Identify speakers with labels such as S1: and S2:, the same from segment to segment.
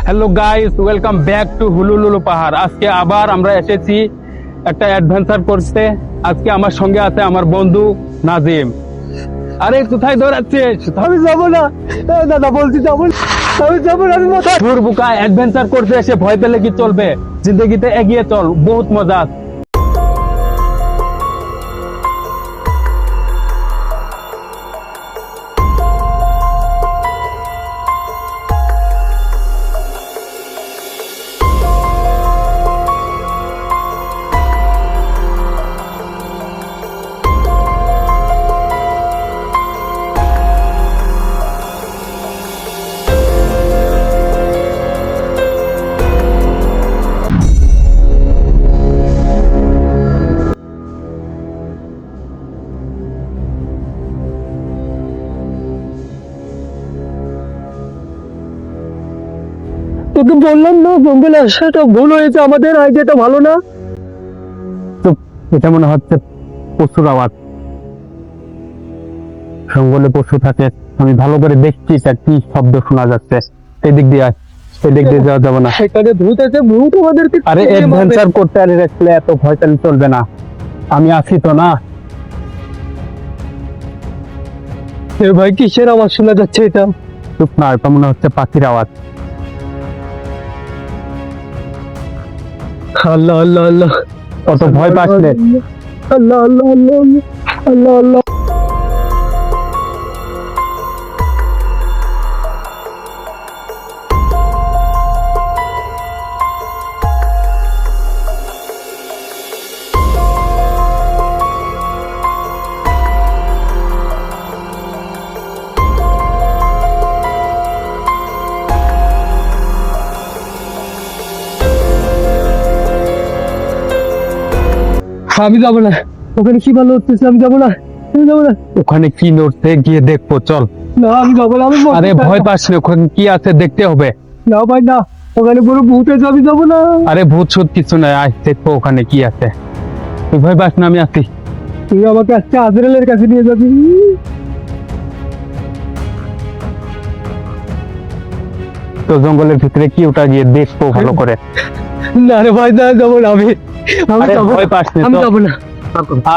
S1: Hello guys, welcome back to হুলুলুলু পাহাড়। আজকে আবার আমরা এসেছি একটা অ্যাডভেঞ্চার করতে। আজকে আমার সঙ্গে আছে আমার বন্ধু নাজিম। আরে কোথায় দৌড়াচ্ছিস?
S2: আমি যাবো না দাদা, বলছি যাবো না, আমি যাবো না, আমি মাথা
S1: তোর বুকা অ্যাডভেঞ্চার করতে এসে ভয় পেলে কি চলবে? জিন্দগিতে এগিয়ে চল, বহুত মজা আছে।
S2: তোকে বললাম না জঙ্গলে আসাটা ভুল হয়েছে, আমাদের আইডিয়াটা ভালো না।
S1: তো এটা মনে হচ্ছে পশুর আওয়াজ। জঙ্গলে পশু থাকে, আমি ভালো করে দেখছি কি শব্দ শোনা যাচ্ছে। এদিক দিয়ে আয়, এদিক দিয়ে যাওয়া যাবে না।
S2: সেখানে ভূত আছে, ভূত আমাদেরকে
S1: আরে
S2: টেনে মারবে।
S1: অ্যাডভেঞ্চার করতে আরে রাখলে এত ভয় পেলে চলবে না। আমি আছি তো না।
S2: এ ভাই, কিসের আওয়াজ শোনা যাচ্ছে? এটা
S1: চুপ না, এটা মনে হচ্ছে পাখির আওয়াজ।
S2: আল্লাহ আল্লাহ আল্লাহ,
S1: অত ভয় পাসলে
S2: আল্লাহ আল্লাহ আল্লাহ আল্লাহ আল্লাহ। আমি যাবো না, ওখানে কি ভালো হচ্ছে, আমি যাবো না, আমি যাবো না,
S1: ওখানে কি নড়ছে গিয়ে দেখবো, চল।
S2: না আমি যাবো না, আমি মরতে
S1: আরে
S2: চাই
S1: ভয়
S2: না।
S1: পাস না, ওখানে কি আছে দেখতে হবে।
S2: না ভাই না, ওখানে পুরো ভূত আছে, আমি যাবো না।
S1: আরে ভূত সুত কিছু নাই, আয় দেখবো ওখানে কি আছে। তুই ভয় পাস না, আমি আছি।
S2: তুই আমাকে আজকে আজরাইলের কাছে নিয়ে যাবি।
S1: তো জঙ্গলের ভিতরে কি ওটা গিয়ে দেখবো ভালো করে।
S2: না রে ভাই, না যাবো না, আমি
S1: আরে
S2: যাবো
S1: ভয়
S2: না,
S1: পাস না
S2: আমি
S1: তো।
S2: যাবো না।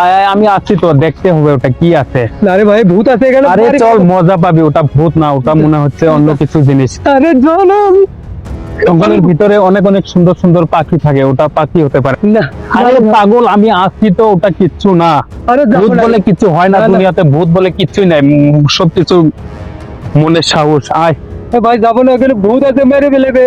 S1: আয় আয়, আমি আছি তো, দেখতে হবে ওটা কি আছে।
S2: না রে ভাই, ভূত আছে এখানে।
S1: আরে চল, মজা পাবি। ওটা ভূত না, ওটা মনে হচ্ছে অন্য কিছু জিনিস।
S2: আরে চল।
S1: জঙ্গলের ভিতরে অনেক অনেক সুন্দর সুন্দর পাখি থাকে, ওটা পাখি হতে পারে।
S2: না
S1: আরে পাগল, আমি আছি তো, ওটা কিচ্ছু না।
S2: আরে যাবো
S1: ভূত
S2: না।
S1: বলে কিছু হয় না
S2: না, না।
S1: দুনিয়াতে, ভূত বলে কিচ্ছুই নাই। সব কিছু মনের সাহস। আয়।
S2: এ ভাই যাবো না, ওখানে ভূত আছে, মেরে ফেলেবে।